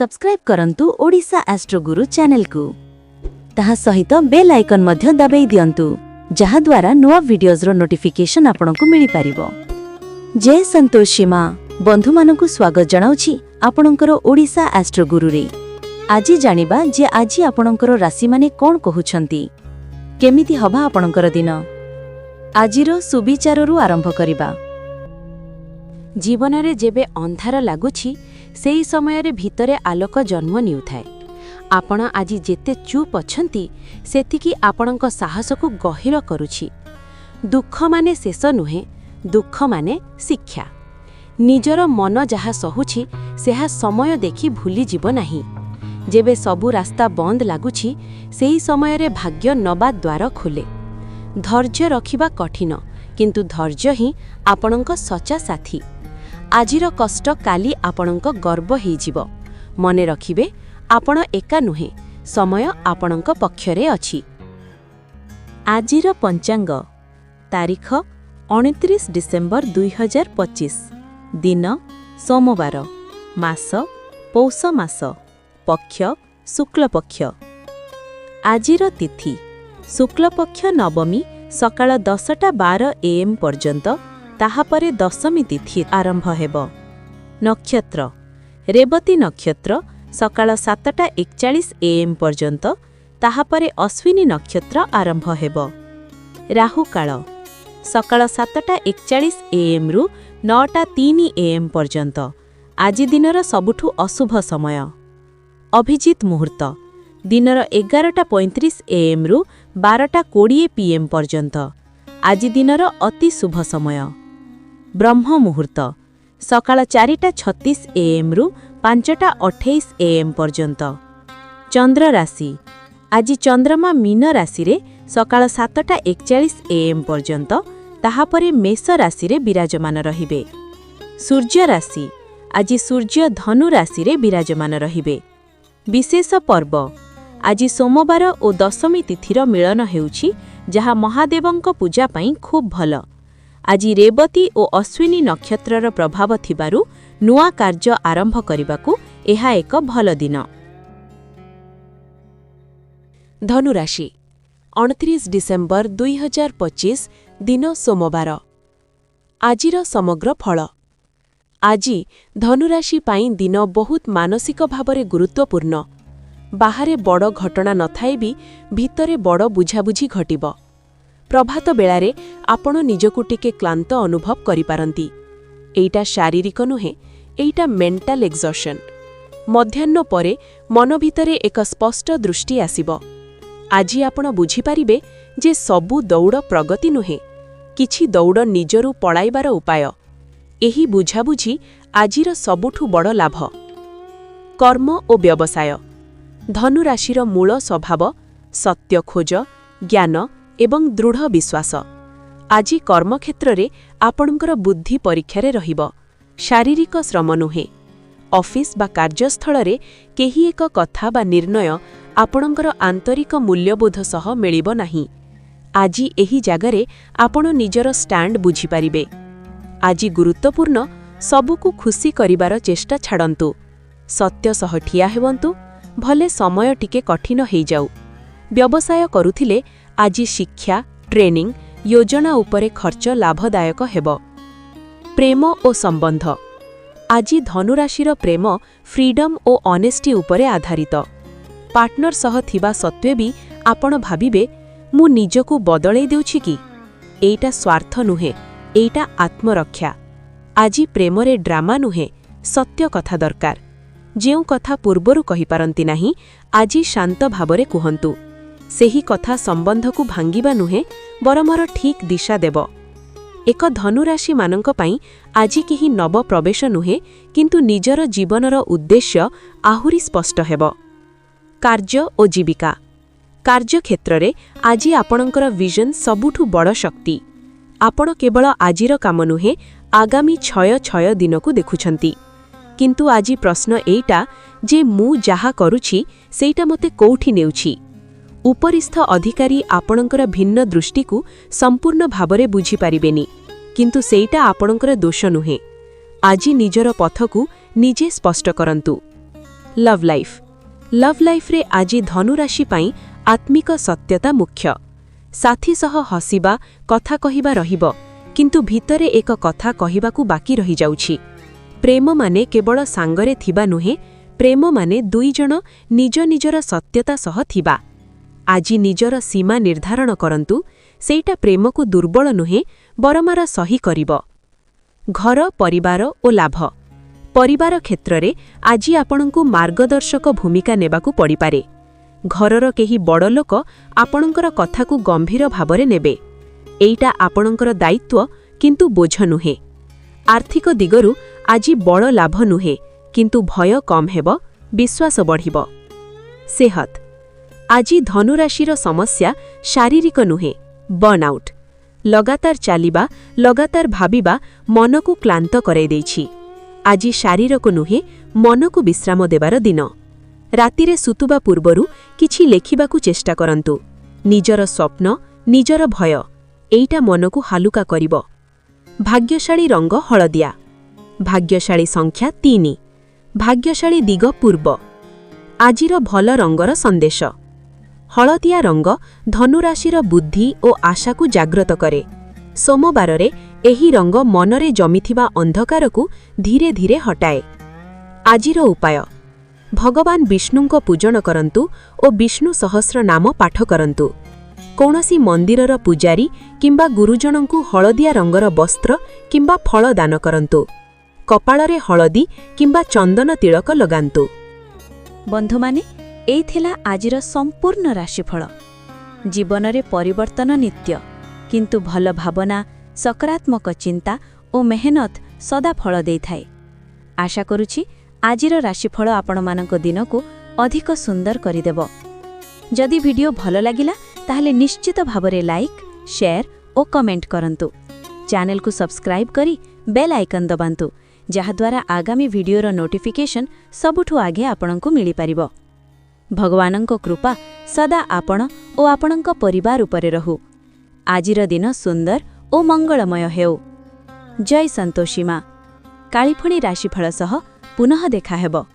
Subscribe करंतु Odisha astro गुरु channel को ताहा सहित बेल आइकन मध्य दबाई दियंतु जहा द्वारा नुआ वीडियोज रो नोटिफिकेशन आपनकु मिली पारिबो। जय संतोषी मां बंधु मानकु स्वागत जणाउछि आपनकर ओडिशा एस्ट्रो गुरु रे। आजि जानिबा जे आजि आपनकर राशि माने कोन कहुछंती, केमिति हबा आपनकर दिन। आजिरो सुविचाररु आरंभ करिबा। जीवन रे जेबे अंधार लागुछि सेई समय रे भितरे आलोक जन्म निउथाय। आपण आजि जेते चुप अछंती सेतिकी आपणक साहस को गहिर करूछि। दुख माने शेष नुहे, दुख माने शिक्षा। निजर मन जहा सहुछि सेहा समय देखि भूली जीव नाही। जेबे सबु रास्ता बंद लागुछि सेही समय रे भाग्य नबा द्वार खोले। धैर्य रखिबा कठिन, किंतु धैर्य ही आपणक सच्चा साथी। आजिर कष्ट काली आपणक गर्व हेजिबो। मने रखिबे आपण एका नुहे, समय आपणक पक्षरे अछि। आजिर पंचांग तारीख 29 डिसेम्बर 2025, दिन सोमवार, मास पौष मास, पक्ष शुक्ल पक्ष। आजिर तिथि शुक्ल पक्ष नवमी सकाळ 10:12 AM पर्यंत, ताहापरे दशमी तिथि आरंभ हेबो। नक्षत्र रेवती नक्षत्र सकाळ 7:41 AM पर्यंत, ताहापरे अश्विनी नक्षत्र आरंभ हेबो। राहु काल सकाळ 7:41 AM रु 9:03 AM पर्यंत, आजि दिनर सबुठु अशुभ समय। अभिजित मुहूर्त दिनर 11:35 AM रु 12:20 PM पर्यंत, आजि दिनर अति शुभ समय। ब्रह्म मुहूर्त सकाळ 4:36 AM रु 5:28 AM पर्यंत। चंद्र राशि आजि चंद्रमा मीन राशि रे सकाळ 7:41 AM पर्यंत, ताहापरे मेष राशि रे विराजमान रहिबे। सूर्य राशि आजि सूर्य धनु राशि रे विराजमान रहिबे। विशेष पर्व आजि सोमवार और दशमी तिथिर मिलन हेउछि, जहा महादेवंक पूजा पई खूब भल। आजि रेवती और अश्विनी नक्षत्रर प्रभाव थिबारु नुआ कार्य आरंभ करिबाकू एहा एक भल दिन। धनुराशि 29 डिसेम्बर 2025, दिन सोमवार। आजिर समग्र फल। आजि धनुराशि पाई दिन बहुत मानसिक भावरे गुरुत्वपूर्ण। बाहरे बड़ घटना नथाई भी भितरे बड़ बुझाबुझी घटिब। प्रभात बेलारे आपण निजकु टिके क्लांत अनुभव करि पारंती। एइटा शारीरिक नुहे, एइटा मेंटल एक्सॉशन। मध्याह्न परे मन भितरे एक स्पष्ट दृष्टि आसिब। आजि आपण बुझी पारिबे जे सबु दौड़ प्रगति नुहे, किछि दौड़ निजरु पळाइबार उपाय। एही बुझाबुझी आजिर सबुठु बड़ लाभ। कर्म और व्यवसाय धनुराशिर मूल स्वभाव सत्य खोज, ज्ञान एवं दृढ़ विश्वास। आजि कर्मक्षेत्र रे आपणकर बुद्धि परीक्षारे रहिब। शारीरिक श्रम नुहे। ऑफिस बा कार्यस्थल रे केही एक कथा बा निर्णय आपणकर आंतरिक मूल्यबोध सह मिलिबो नाही। आजि एही जागारे आपण निजर स्टैंड बुझी पारिबे। आजि गुरुत्वपूर्ण सबुकु खुशी करिबार चेष्टा छाड़ंतु। सत्य सह ठिया हेवंतु, भले समय टिके कठिन हेइ जाऊ। व्यवसाय करुथिले आजि शिक्षा, ट्रेनिंग, योजना उपरे खर्च लाभदायक हेबो। प्रेम और संबंध आजि धनुराशिर प्रेम फ्रीडम और ऑनेस्टी उपरे आधारित। पार्टनर सह थिबा सत्वे भी आपण भाबिबे मु निजकु बदलै देउछि कि। एइटा स्वार्थ नुहे, एइटा आत्मरक्षा। आजि प्रेमरे ड्रामा नुहे, सत्य कथा दरकार। जेउ कथा पूर्वरु कहि पारंती नाही, आजि शांत भावरे कुहंतु। सेही कथा संबंध को भांगिबा नुहे, बरमर ठीक दिशा देव। एक धनुराशि मानंक पाई आजि केही नव प्रवेश नुहे, किंतु निजर जीवनर उद्देश्य आहुरी स्पष्ट हेब। कार्य और जीविका कार्यक्षेत्र रे आजि आपणकर विजन सबुठु बड़ शक्ति। आपण केवल आजिर काम नुहे, आगामी 6 दिन को देखुछंती। किंतु आजि प्रश्न एइटा जे मु जाहा करूछि सेइटा मते कोउठी नेउछि। उपरिस्थ अधिकारी आपणकर भिन्न दृष्टि को संपूर्ण भावरे बुझी पारिबेनी, किंतु सेइटा आपणकर दोष नुहे। आजि निजर पथ को निजे स्पष्ट करंतु। लव लाइफ रे आज धनु राशि पाई आत्मिक सत्यता मुख्य। साथी सह हसिबा कथा कहिबा रहिबो, किंतु भितरे एक कथा कहिबाकू बाकी रही जाउछि। प्रेम माने केवल सांगरे थिबा नुहे, प्रेम माने दुई जण निज निजर सत्यता सह थिबा। आज निजर सीमा निर्धारण करंतु, सेटा प्रेम को दुर्बल नुहे बरमार सही करिब। घर परिवार और लाभ। परिवार क्षेत्र रे आज आपणंकु मार्गदर्शक भूमिका नेबाकू पड़िपारे। घरर केही बड़ लोक आपणंकर कथाकू गंभीर भावरे नेबे। एइटा आपणंकर दायित्व किंतु बोझ नुहे। आर्थिक दिगरु आज बड़ लाभ नुहे, किंतु भय कम हेब, विश्वास बढ़िब। सेहत। आज धनुराशिर समस्या शारीरिक नुहे, बर्नआउट। लगातार चालिबा, लगातार भाबिबा मन को क्लांत कराई देछि। आज शारीर को नुहे, मन को विश्राम देवार दिन। रातिरे सुतुबा पूर्वरु किछि लेखिबाकू चेष्टा करंतु। निजर स्वप्न, निजर भय, एइटा मन को हालुका करिब। भाग्यशाली रंग हळदिया। भाग्यशाली संख्या 3। भाग्यशाली दिग पूर्व। आजिर भल रंगर संदेश। हळदिया रंग धनुराशिर बुद्धि और आशा को जाग्रत करे। सोमवार रे एही रंग मनरे जमिथिबा अंधकार को धीरे धीरे हटाए। आजिर उपाय। भगवान विष्णुंको पूजन करंतु और विष्णु सहस्र नाम पाठ करंतु। कौनसी मंदिरर पूजारी किंबा गुरुजनंकु हळदिया रंगर वस्त्र किंबा फल दान करंतु। कपाଳରେ हळदी किंबा चंदन तिलक लगांतु। बंधु माने एई थिला आजिर संपूर्ण राशिफल। जीवन रे परिवर्तन नित्य, किंतु भल भावना, सकारात्मक चिंता और मेहनत सदा फल देई थाए। आशा करुछि आजिर राशिफल आपण मानक दिन को अधिक सुंदर करिदेब। जदि वीडियो भल लागिला ताहले निश्चित भावरे लाइक, शेयर और कमेंट करंतु। चैनल को सब्सक्राइब करी बेल आइकन दबांतु, जहाद्वारा आगामी वीडियोर नोटिफिकेशन सबुठु आगे आपणंकु मिली पारिबो। भगवानंको कृपा सदा आपण और आपणंक परिवार उपरे रहु। आजिर दिन सुंदर और मंगलमय हेउ। जय संतोषी मां। काळीफणी राशिफल सह पुनः देखा हेबो।